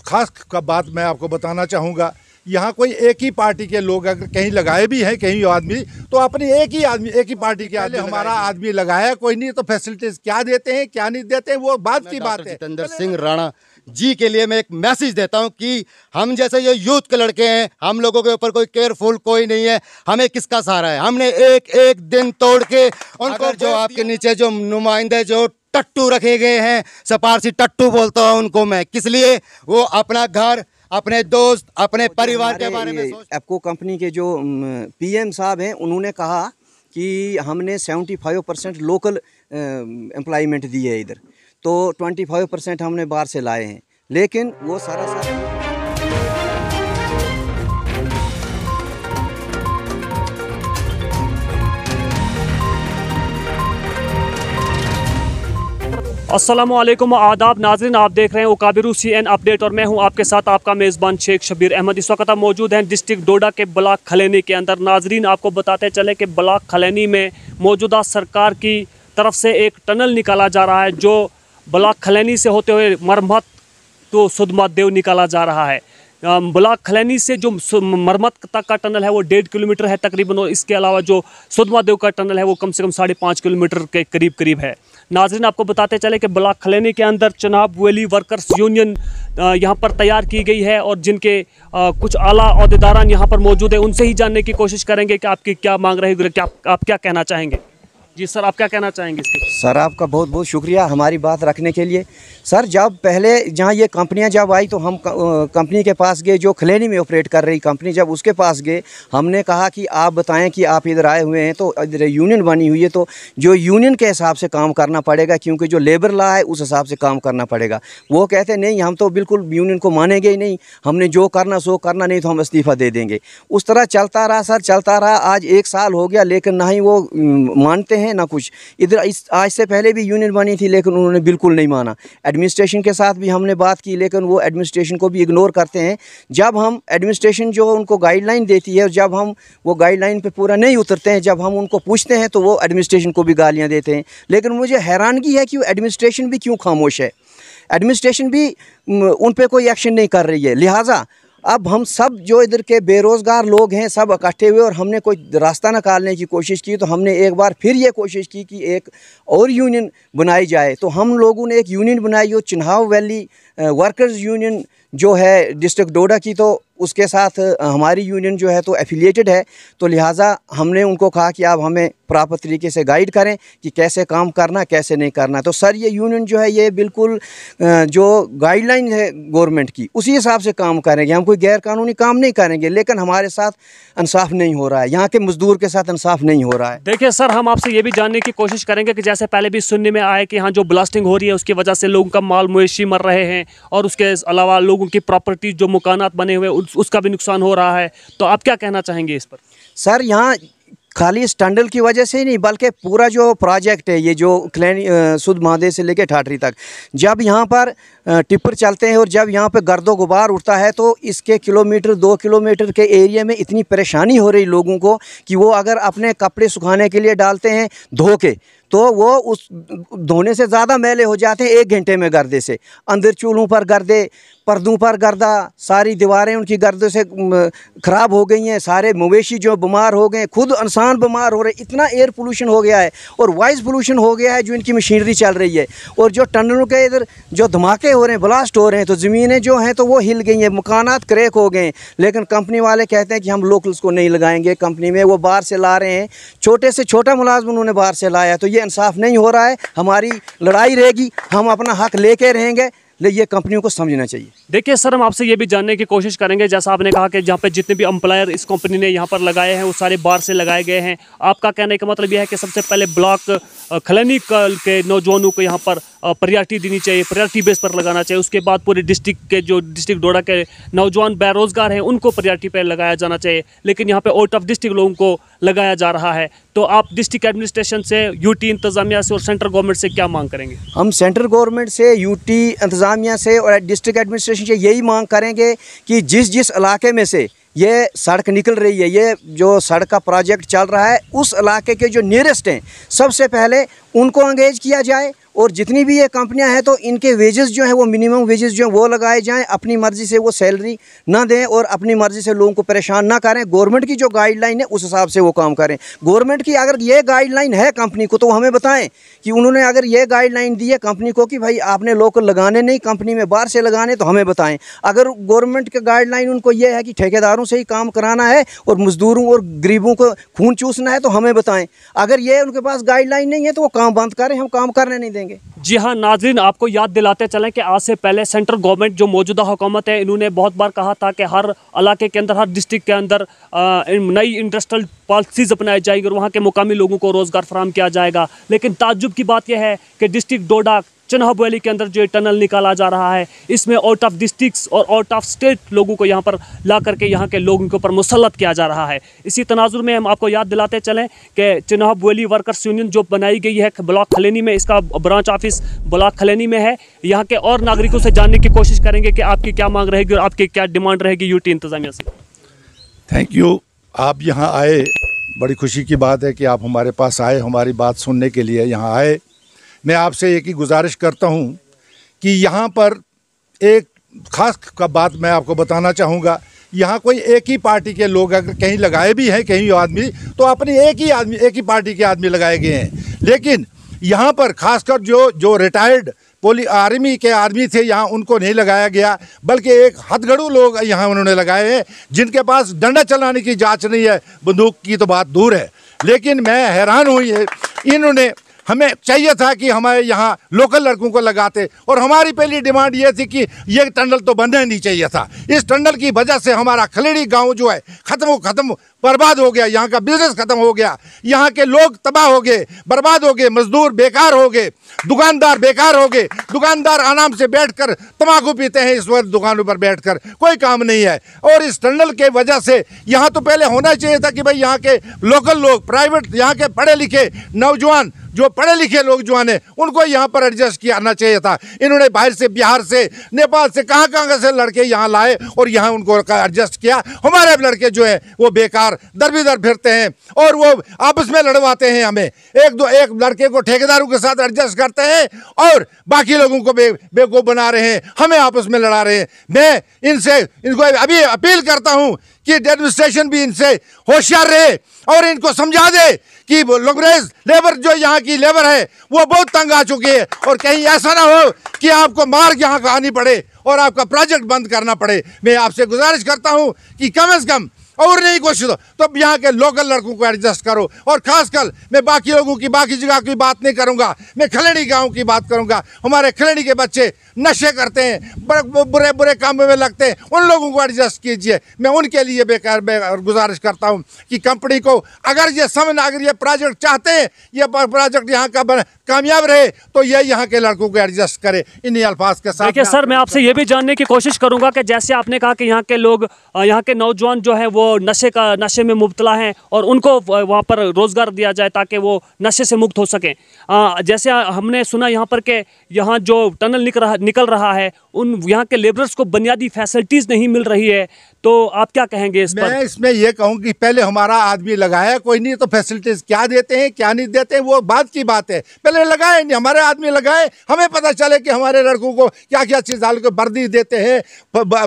खास का बात मैं आपको बताना चाहूँगा, यहाँ कोई एक ही पार्टी के लोग अगर कहीं लगाए भी हैं कहीं आदमी, तो अपनी एक ही पार्टी के आदमी, हमारा आदमी लगाया कोई नहीं, तो फैसिलिटीज क्या देते हैं क्या नहीं देते हैं वो बात की बात है। जितेंद्र सिंह राणा जी के लिए मैं एक मैसेज देता हूं कि हम जैसे ये यूथ के लड़के हैं, हम लोगों के ऊपर कोई केयरफुल कोई नहीं है, हमें किसका सहारा है। हमने एक एक दिन तोड़ के उनको, जो आपके नीचे जो नुमाइंदे जो टट्टू रखे गए हैं, सपारसी टट्टू बोलता हूं उनको मैं, किस लिए वो अपना घर, अपने दोस्त, अपने परिवार के बारे में एप्को कंपनी के जो पीएम साहब हैं, उन्होंने कहा कि हमने 75% लोकल एम्प्लॉयमेंट दी है इधर, तो 25% हमने बाहर से लाए हैं, लेकिन वो सारा अस्सलामुअलैकुम आदाब नाज़रीन, आप देख रहे हैं उकाबिरू CN अपडेट और मैं हूं आपके साथ आपका मेज़बान शेख शबीर अहमद। इस वक्त हम मौजूद हैं डिस्ट्रिक्ट डोडा के ब्लॉक खलैनी के अंदर। नाज़रीन, आपको बताते चले कि ब्लॉक खलैनी में मौजूदा सरकार की तरफ से एक टनल निकाला जा रहा है, जो ब्लॉक खलैनी से होते हुए मरमत तो सुधमा देव निकाला जा रहा है। ब्लॉक खलैनी से जो मरमत तक का टनल है वो 1.5 किलोमीटर है तकरीबन, और इसके अलावा जो सुधमा देव का टनल है वो कम से कम 5.5 किलोमीटर के करीब है। नाज़रीन, आपको बताते चले कि ब्लॉक खलैनी के अंदर चनाब वैली वर्कर्स यूनियन यहाँ पर तैयार की गई है, और जिनके कुछ आला अहदेदारान यहाँ पर मौजूद है, उनसे ही जानने की कोशिश करेंगे कि आपकी क्या मांग रहेगी, क्या आप क्या कहना चाहेंगे। जी सर, आप क्या कहना चाहेंगे इसके? सर, आपका बहुत बहुत शुक्रिया हमारी बात रखने के लिए। सर, जब पहले जहाँ ये कंपनियाँ जब आई तो हम कंपनी के पास गए, जो खलैनी में ऑपरेट कर रही कंपनी, जब उसके पास गए हमने कहा कि आप बताएं कि आप इधर आए हुए हैं, तो इधर यूनियन बनी हुई है, तो जो यूनियन के हिसाब से काम करना पड़ेगा, क्योंकि जो लेबर लॉ है उस हिसाब से काम करना पड़ेगा। वो कहते नहीं, हम तो बिल्कुल यूनियन को मानेंगे ही नहीं, हमने जो करना सो करना, नहीं तो हम इस्तीफ़ा दे देंगे। उस तरह चलता रहा सर, चलता रहा। आज 1 साल हो गया, लेकिन ना ही वो मानते हैं ना कुछ। इधर आज से पहले भी यूनियन बनी थी, लेकिन उन्होंने बिल्कुल नहीं माना। एडमिनिस्ट्रेशन के साथ भी हमने बात की, लेकिन वो एडमिनिस्ट्रेशन को भी इग्नोर करते हैं। जब हम एडमिनिस्ट्रेशन जो उनको गाइडलाइन देती है, जब हम वो गाइडलाइन पे पूरा नहीं उतरते हैं, जब हम उनको पूछते हैं तो वो एडमिनिस्ट्रेशन को भी गालियाँ देते हैं। लेकिन मुझे हैरानगी है कि वो एडमिनिस्ट्रेशन भी क्यों खामोश है। एडमिनिस्ट्रेशन भी उन पर कोई एक्शन नहीं कर रही है। लिहाजा अब हम सब जो इधर के बेरोज़गार लोग हैं सब इकट्ठे हुए, और हमने कोई रास्ता निकालने की कोशिश की, तो हमने एक बार फिर ये कोशिश की कि एक और यूनियन बनाई जाए। तो हम लोगों ने एक यूनियन बनाई, वो चिन्हाव वैली वर्कर्स यूनियन जो है डिस्ट्रिक्ट डोडा की, तो उसके साथ हमारी यूनियन जो है तो एफिलिएटेड है। तो लिहाजा हमने उनको कहा कि आप हमें प्रॉपर तरीके से गाइड करें कि कैसे काम करना कैसे नहीं करना। तो सर, ये यूनियन जो है ये बिल्कुल जो गाइडलाइन है गवर्नमेंट की उसी हिसाब से काम करेंगे। हम कोई गैर कानूनी काम नहीं करेंगे, लेकिन हमारे साथ इंसाफ नहीं हो रहा है, यहाँ के मजदूर के साथ इंसाफ नहीं हो रहा है। देखिए सर, हम आपसे ये भी जानने की कोशिश करेंगे कि जैसे पहले भी सुनने में आया कि यहाँ जो ब्लास्टिंग हो रही है उसकी वजह से लोगों का माल मवेशी मर रहे हैं, और उसके अलावा लोगों की प्रॉपर्टी जो मकानात बने हुए उसका भी नुकसान हो रहा है। तो आप क्या कहना चाहेंगे इस पर? सर, यहाँ खाली इस टंडल की वजह से ही नहीं, बल्कि पूरा जो प्रोजेक्ट है, ये जो सुध महादेव से लेकर ठाठरी तक, जब यहाँ पर टिप्पर चलते हैं और जब यहाँ पे गर्दो गुबार उठता है, तो इसके 2 किलोमीटर के एरिया में इतनी परेशानी हो रही लोगों को कि वो अगर अपने कपड़े सुखाने के लिए डालते हैं धो के, तो वो उस धोने से ज़्यादा मैले हो जाते हैं 1 घंटे में गर्दे से। अंदर चूल्हों पर गर्दे, पर्दों पर गर्दा, सारी दीवारें उनकी गर्दे से ख़राब हो गई हैं। सारे मवेशी जो बीमार हो गए, खुद इंसान बीमार हो रहे, इतना एयर पोल्यूशन हो गया है और वॉइस पोल्यूशन हो गया है जो इनकी मशीनरी चल रही है। और जो टनलों के इधर जो धमाके हो रहे हैं, ब्लास्ट हो रहे हैं, तो ज़मीनें जो हैं तो वो हिल गई हैं, मकानात क्रैक हो गए हैं। लेकिन कंपनी वाले कहते हैं कि हम लोकल्स को नहीं लगाएंगे कंपनी में, वो बाहर से ला रहे हैं। छोटे से छोटा मुलाजम उन्होंने बाहर से लाया, तो ये इंसाफ नहीं हो रहा है। हमारी लड़ाई रहेगी, हम अपना हक लेके रहेंगे, ये कंपनियों को समझना चाहिए। देखिए सर, हम आपसे ये भी जानने की कोशिश करेंगे, जैसा आपने कहा कि जहाँ पे जितने भी एम्प्लॉयर इस कंपनी ने यहाँ पर लगाए हैं वो सारे बाहर से लगाए गए हैं। आपका कहने का मतलब यह है कि सबसे पहले ब्लॉक खलैनी के नौजवानों को यहाँ पर प्रायोरिटी देनी चाहिए, प्रायोरिटी बेस पर लगाना चाहिए। उसके बाद पूरे डिस्ट्रिक्ट के जो डिस्ट्रिक्ट डोडा के नौजवान बेरोजगार हैं उनको प्रायोरिटी पर लगाया जाना चाहिए, लेकिन यहाँ पे आउट ऑफ डिस्ट्रिक्ट लोगों को लगाया जा रहा है। तो आप डिस्ट्रिक्ट एडमिनिस्ट्रेशन से, यूटी इंतजामिया से और सेंट्रल गवर्नमेंट से क्या मांग करेंगे? हम सेंट्रल गवर्नमेंट से, यूटी इंतजामिया से और डिस्ट्रिक्ट एडमिनिस्ट्रेशन से यही मांग करेंगे कि जिस इलाके में से ये सड़क निकल रही है, ये जो सड़क का प्रोजेक्ट चल रहा है, उस इलाके के जो नियरेस्ट हैं सबसे पहले उनको एंगेज किया जाए और जितनी भी ये कंपनियां हैं तो इनके वेजेस जो हैं वो मिनिमम वेजेस जो हैं वो लगाए जाएं, अपनी मर्ज़ी से वो सैलरी ना दें और अपनी मर्ज़ी से लोगों को परेशान ना करें। गवर्नमेंट की जो गाइडलाइन है उस हिसाब से वो काम करें। गवर्नमेंट की अगर ये गाइडलाइन है कंपनी को तो हमें बताएं कि उन्होंने अगर ये गाइडलाइन दी है कंपनी को कि भाई आपने लोकल लगाने नहीं, कंपनी में बाहर से लगाने, तो हमें बताएं। अगर गवर्नमेंट का गाइडलाइन उनको ये है कि ठेकेदारों से ही काम कराना है और मजदूरों और गरीबों को खून चूसना है तो हमें बताएं। अगर ये उनके पास गाइडलाइन नहीं है तो वो काम बंद करें, हम काम करने नहीं देंगे। जी हाँ नाज़रीन, आपको याद दिलाते चलें कि आज से पहले सेंट्रल गवर्नमेंट जो मौजूदा हुकूमत है इन्होंने बहुत बार कहा था कि हर इलाके के अंदर, हर डिस्ट्रिक्ट के अंदर नई इंडस्ट्रियल पॉलिसीज़ अपनाई जाएगी और वहाँ के मुकामी लोगों को रोज़गार फराहम किया जाएगा। लेकिन ताज्जुब की बात यह है कि डिस्ट्रिक्ट डोडा चिनाब वैली के अंदर जो ये टनल निकाला जा रहा है इसमें आउट ऑफ डिस्ट्रिक्ट्स और आउट ऑफ स्टेट लोगों को यहाँ पर ला करके यहाँ के लोगों के ऊपर मुसल्लत किया जा रहा है। इसी तनाजुर में हम आपको याद दिलाते चलें कि चिनाब वैली वर्कर्स यूनियन जो बनाई गई है ब्लॉक खलेनी में, इसका ब्रांच ऑफिस ब्लॉक खलेनी में है। यहाँ के और नागरिकों से जानने की कोशिश करेंगे कि आपकी क्या मांग रहेगी और आपकी क्या डिमांड रहेगी यूटी इंतजामिया से। थैंक यू, आप यहाँ आए, बड़ी खुशी की बात है कि आप हमारे पास आए, हमारी बात सुनने के लिए यहाँ आए। मैं आपसे एक ही गुजारिश करता हूँ कि यहाँ पर एक ख़ास का बात मैं आपको बताना चाहूँगा। यहाँ कोई एक ही पार्टी के लोग अगर कहीं लगाए भी हैं कहीं आदमी, तो अपनी एक ही पार्टी के आदमी लगाए गए हैं। लेकिन यहाँ पर खासकर जो रिटायर्ड आर्मी के आदमी थे यहाँ उनको नहीं लगाया गया, बल्कि एक हथगड़ू लोग यहाँ उन्होंने लगाए हैं जिनके पास डंडा चलाने की जांच नहीं है, बंदूक की तो बात दूर है। लेकिन मैं हैरान हुई है, इन्होंने हमें चाहिए था कि हमारे यहाँ लोकल लड़कों को लगाते, और हमारी पहली डिमांड ये थी कि ये टनल तो बनना नहीं चाहिए था। इस टनल की वजह से हमारा खलेड़ी गांव जो है खत्म बर्बाद हो गया, यहाँ का बिजनेस खत्म हो गया, यहाँ के लोग तबाह हो गए, बर्बाद हो गए, मजदूर बेकार हो गए, दुकानदार बेकार हो गए। दुकानदार आराम से बैठकर तंबाकू पीते हैं इस वक्त दुकानों पर बैठकर, कोई काम नहीं है। और इस टनल के वजह से यहाँ तो पहले होना चाहिए था कि भाई यहाँ के लोकल लोग, प्राइवेट, यहाँ के पढ़े लिखे नौजवान, जो पढ़े लिखे लोग जो हैं उनको यहाँ पर एडजस्ट किया चाहिए था। इन्होंने बाहर से, बिहार से, नेपाल से, कहाँ से लड़के यहाँ लाए और यहाँ उनको एडजस्ट किया। हमारे लड़के जो है वो बेकार दर बिदर फिरते हैं और वो आपस में लड़वाते हैं हमें। एक लड़के को ठेकेदारों के साथ एडजस्ट करते हैं और बाकी लोगों को बेवकूफ़ बना रहे हैं, हमें आपस में लड़ा रहे हैं। मैं इनको अभी अपील करता हूँ कि एडमिनिस्ट्रेशन भी इनसे होशियार रहे और इनको समझा दे कि लॉन्गरेज लेबर जो यहाँ की लेबर है वो बहुत तंग आ चुकी है, और कहीं ऐसा ना हो कि आपको मार यहाँ का आनी पड़े और आपका प्रोजेक्ट बंद करना पड़े। मैं आपसे गुजारिश करता हूँ कि कम से कम और नहीं कोशिश तो यहाँ के लोकल लड़कों को एडजस्ट करो। और खासकर मैं बाकी लोगों की, बाकी जगह की बात नहीं करूँगा, मैं खलेड़ी गांव की बात करूँगा। हमारे खलेड़ी के बच्चे नशे करते हैं, बुरे बुरे कामों में लगते हैं, उन लोगों को एडजस्ट कीजिए। मैं उनके लिए बेकार गुजारिश करता हूँ कि कंपनी को अगर ये प्रोजेक्ट चाहते हैं, ये प्रोजेक्ट यहाँ का कामयाब रहे तो ये यहाँ के लड़कों को एडजस्ट करे। इन्हीं अल्फाज के साथ देखिए सर, मैं आपसे ये भी जानने की कोशिश करूँगा कि जैसे आपने कहा कि यहाँ के लोग, यहाँ के नौजवान जो है वो नशे में मुब्तला हैं और उनको वहाँ पर रोज़गार दिया जाए ताकि वो नशे से मुक्त हो सकें। जैसे हमने सुना यहाँ पर कि यहाँ जो टनल निकल रहा है उन यहाँ के लेबरर्स को बुनियादी फैसिलिटीज़ नहीं मिल रही है, तो आप क्या कहेंगे इस पर? मैं इसमें ये कहूँ कि पहले हमारा आदमी लगाया कोई नहीं, तो फैसिलिटीज़ क्या देते हैं क्या नहीं देते हैं वो बात की बात है। पहले लगाए नहीं, हमारे आदमी लगाए, हमें पता चले कि हमारे लड़कों को क्या क्या चीज़ डाल के वर्दी देते हैं,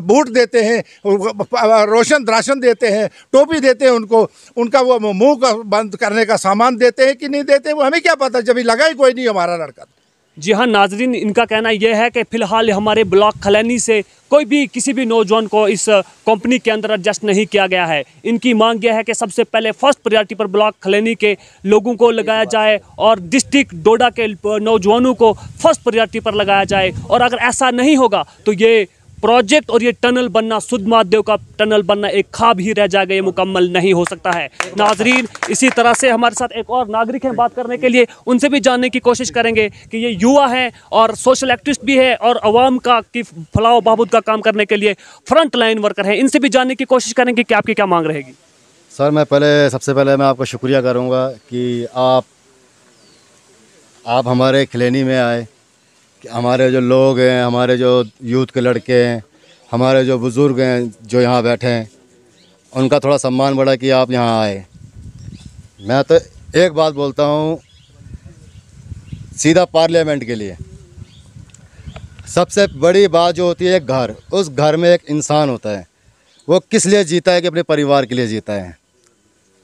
बूट देते हैं, राशन देते हैं, टोपी देते हैं उनको, उनका वो मुंह का बंद करने का सामान देते हैं कि नहीं देते, वो हमें क्या पता, जब लगाई कोई नहीं हमारा लड़का। जी हाँ नाजरीन, इनका कहना यह है कि फ़िलहाल हमारे ब्लॉक खलैनी से कोई भी किसी भी नौजवान को इस कंपनी के अंदर एडजस्ट नहीं किया गया है। इनकी मांग यह है कि सबसे पहले फर्स्ट प्रायोरिटी पर ब्लॉक खलैनी के लोगों को लगाया जाए और डिस्ट्रिक्ट डोडा के नौजवानों को फर्स्ट प्रायोरिटी पर लगाया जाए। और अगर ऐसा नहीं होगा तो ये प्रोजेक्ट और ये टनल बनना, सुध महादेव का टनल बनना एक ख्वाब ही रह जाएगा, ये मुकम्मल नहीं हो सकता है। नाजरीन, इसी तरह से हमारे साथ एक और नागरिक हैं बात करने के लिए, उनसे भी जानने की कोशिश करेंगे कि ये युवा हैं और सोशल एक्टिविस्ट भी है और अवाम का की फलाह बहबूद का काम करने के लिए फ्रंट लाइन वर्कर हैं। इनसे भी जानने की कोशिश करेंगे कि आपकी क्या मांग रहेगी। सर, मैं सबसे पहले मैं आपका शुक्रिया करूँगा कि आप हमारे खलैनी में आए, कि हमारे जो लोग हैं, हमारे जो यूथ के लड़के हैं, हमारे जो बुज़ुर्ग हैं जो यहाँ बैठे हैं, उनका थोड़ा सम्मान बढ़ा कि आप यहाँ आए। मैं तो एक बात बोलता हूँ, सीधा पार्लियामेंट के लिए। सबसे बड़ी बात जो होती है एक घर, उस घर में एक इंसान होता है, वो किस लिए जीता है कि अपने परिवार के लिए जीता है।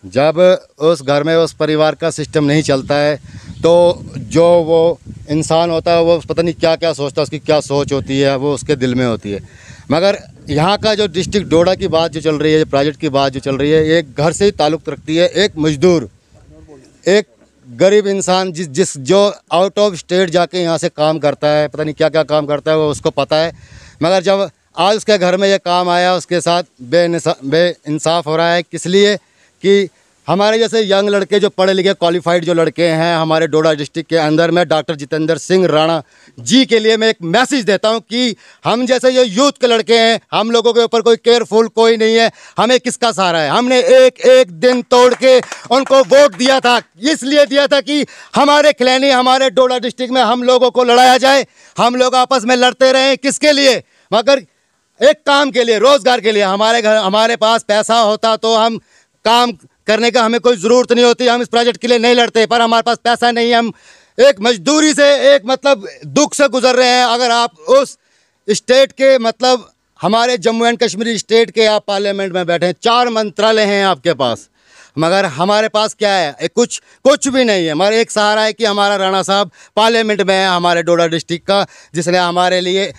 जब उस घर में उस परिवार का सिस्टम नहीं चलता है तो जो वो इंसान होता है वो पता नहीं क्या क्या सोचता है, उसकी क्या सोच होती है वो उसके दिल में होती है। मगर यहाँ का जो डिस्ट्रिक्ट डोडा की बात जो चल रही है, प्रोजेक्ट की बात जो चल रही है, ये एक घर से ही ताल्लुक़ रखती है। एक मजदूर, एक गरीब इंसान जो आउट ऑफ स्टेट जाके यहाँ से काम करता है, पता नहीं क्या क्या काम करता है वो उसको पता है। मगर जब आज उसके घर में ये काम आया, उसके साथ बेइंसाफ़ हो रहा है। किस लिए कि हमारे जैसे यंग लड़के जो पढ़े लिखे क्वालिफाइड जो लड़के हैं हमारे डोडा डिस्ट्रिक्ट के अंदर में, डॉक्टर जितेंद्र सिंह राणा जी के लिए मैं एक मैसेज देता हूं कि हम जैसे ये यूथ के लड़के हैं, हम लोगों के ऊपर कोई केयरफुल कोई नहीं है, हमें किसका सहारा है। हमने एक एक दिन तोड़ के उनको वोट दिया था, इसलिए दिया था कि हमारे खिलानी हमारे डोडा डिस्ट्रिक्ट में हम लोगों को लड़ाया जाए, हम लोग आपस में लड़ते रहें। किसके लिए? मगर एक काम के लिए, रोज़गार के लिए। हमारे पास पैसा होता तो हम काम करने का हमें कोई ज़रूरत नहीं होती, हम इस प्रोजेक्ट के लिए नहीं लड़ते। पर हमारे पास पैसा नहीं है, हम एक मजदूरी से एक मतलब दुख से गुजर रहे हैं। अगर आप उस स्टेट के मतलब हमारे जम्मू एंड कश्मीर स्टेट के आप पार्लियामेंट में बैठे हैं, 4 मंत्रालय हैं आपके पास, मगर हमारे पास क्या है? कुछ भी नहीं है। हमारा एक सहारा है कि हमारा राणा साहब पार्लियामेंट में है हमारे डोडा डिस्ट्रिक्ट का, जिसने हमारे लिए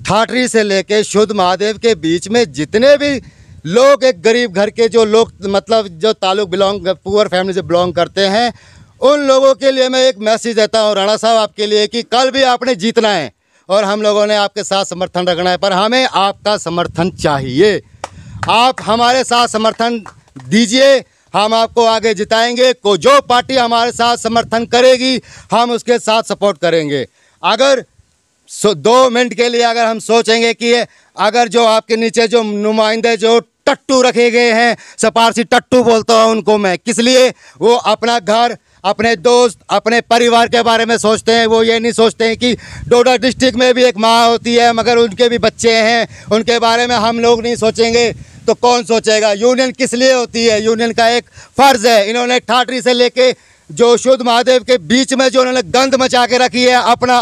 ठाठरी से लेके शुद्ध महादेव के बीच में जितने भी लोग, एक गरीब घर के जो लोग मतलब जो ताल्लुक पुअर फैमिली से बिलोंग करते हैं, उन लोगों के लिए मैं एक मैसेज देता हूँ राणा साहब आपके लिए कि कल भी आपने जीतना है और हम लोगों ने आपके साथ समर्थन रखना है। पर हमें आपका समर्थन चाहिए, आप हमारे साथ समर्थन दीजिए, हम आपको आगे जिताएंगे। को जो पार्टी हमारे साथ समर्थन करेगी हम उसके साथ सपोर्ट करेंगे। अगर 2 मिनट के लिए अगर हम सोचेंगे कि अगर जो आपके नीचे जो नुमाइंदे जो टट्टू रखे गए हैं, सपारसी टट्टू बोलता हूँ उनको मैं, किस लिए? वो अपना घर, अपने दोस्त, अपने परिवार के बारे में सोचते हैं। वो ये नहीं सोचते हैं कि डोडा डिस्ट्रिक्ट में भी एक माँ होती है, मगर उनके भी बच्चे हैं, उनके बारे में हम लोग नहीं सोचेंगे तो कौन सोचेगा? यूनियन किस लिए होती है? यूनियन का एक फ़र्ज़ है। इन्होंने ठाठरी से लेके जो शुद्ध महादेव के बीच में जो उन्होंने गंद मचा के रखी है,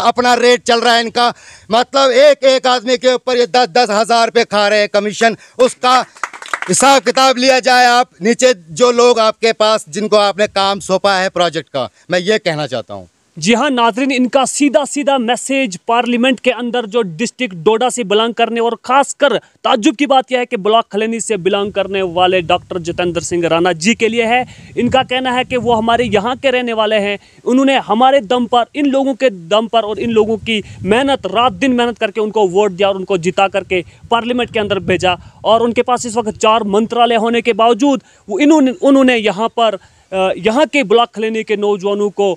अपना रेट चल रहा है इनका। मतलब एक आदमी के ऊपर ये 10-10 हज़ार रुपये खा रहे हैं कमीशन, उसका हिसाब किताब लिया जाए। आप नीचे जो लोग आपके पास जिनको आपने काम सौंपा है प्रोजेक्ट का, मैं ये कहना चाहता हूँ। जी हाँ नाजरीन, इनका सीधा मैसेज पार्लियामेंट के अंदर जो डिस्ट्रिक्ट डोडा से बिलोंग करने और ख़ासकर ताज्जुब की बात यह है कि ब्लॉक खलैनी से बिलोंग करने वाले डॉक्टर जितेंद्र सिंह राणा जी के लिए है। इनका कहना है कि वो हमारे यहाँ के रहने वाले हैं, उन्होंने हमारे दम पर, इन लोगों के दम पर और इन लोगों की मेहनत, रात दिन मेहनत करके उनको वोट दिया और उनको जिता करके पार्लियामेंट के अंदर भेजा। और उनके पास इस वक्त 4 मंत्रालय होने के बावजूद उन्होंने यहाँ पर यहाँ के ब्लॉक खलैनी के नौजवानों को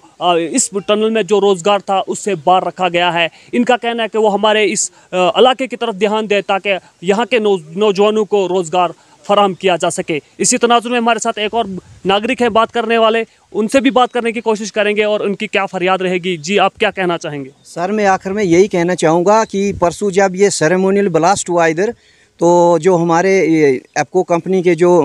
इस टनल में जो रोज़गार था उससे बाहर रखा गया है। इनका कहना है कि वो हमारे इस इलाके की तरफ ध्यान दे ताकि यहाँ के नौजवानों को रोज़गार फराहम किया जा सके। इसी तनाजुर में हमारे साथ एक और नागरिक है बात करने वाले, उनसे भी बात करने की कोशिश करेंगे और उनकी क्या फरियाद रहेगी। जी आप क्या कहना चाहेंगे? सर मैं आखिर में यही कहना चाहूँगा कि परसों जब ये सेरेमोनियल ब्लास्ट हुआ इधर, तो जो हमारे एप्को कंपनी के जो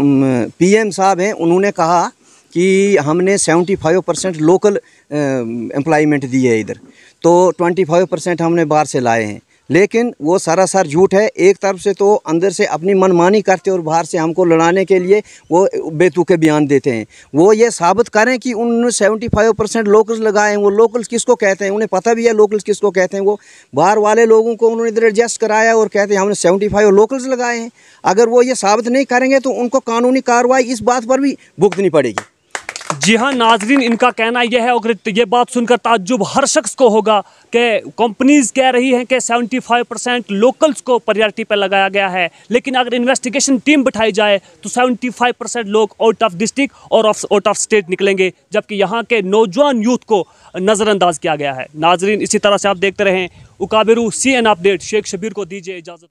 PM साहब हैं उन्होंने कहा कि हमने 75% लोकल एम्प्लॉयमेंट दी है इधर, तो 25% हमने बाहर से लाए हैं। लेकिन वो सरासर झूठ है। एक तरफ से तो अंदर से अपनी मनमानी करते और बाहर से हमको लड़ाने के लिए वो बेतुके बयान देते हैं। वो ये साबित करें कि उन्होंने 75% लोकल्स लगाए हैं। वो लोकल्स किसको कहते हैं? उन्हें पता भी है लोकल्स किसको कहते हैं। वो बाहर वाले लोगों को उन्होंने इधर एडजस्ट कराया और कहते हैं हमने 75 लोकल्स लगाए हैं। अगर वो ये साबित नहीं करेंगे तो उनको कानूनी कार्रवाई इस बात पर भी भुगतनी पड़ेगी। जी हाँ नाजरीन, इनका कहना यह है और ये बात सुनकर ताज्जुब हर शख्स को होगा कि कंपनीज कह रही हैं कि 75% लोकल्स को प्रायोरिटी पर लगाया गया है, लेकिन अगर इन्वेस्टिगेशन टीम बिठाई जाए तो 75% लोग आउट ऑफ डिस्ट्रिक्ट और आउट ऑफ स्टेट निकलेंगे, जबकि यहाँ के नौजवान यूथ को नज़रअंदाज किया गया है। नाजरीन इसी तरह से आप देखते रहें उकाबिरू CN अपडेट। शेख शबीर को दीजिए इजाज़त।